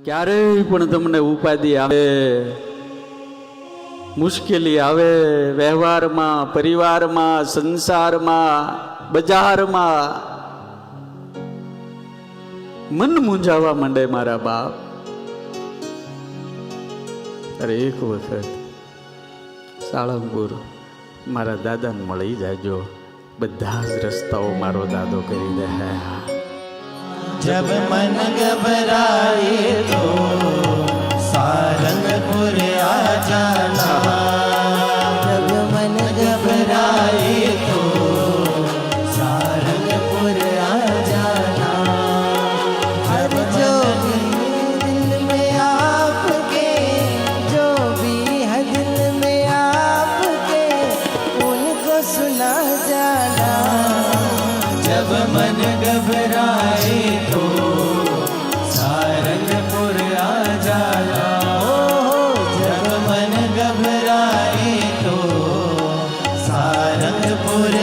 ક્યારેય પણ તમને ઉપાધિ આવે, મુશ્કેલી આવે, વ્યવહારમાં, પરિવારમાં, સંસારમાં, બજારમાં, મન મૂંઝાવા માંડે મારા બાપ. અરે એક વખત સાળંગપુર મારા દાદાને મળી જાજો, બધા જ રસ્તાઓ મારો દાદો કરી દે. जब मन घबराए तो सारंगपुर आ जाना, जब मन घबराए तो सारंगपुर आ जाना. हर जो भी दिल में आपके, जो भी है दिल में आपके, उनको सुना जाना. जब मन घबराए तो सारंगपुर आ जाना. जब मन घबराए तो सारंगपुर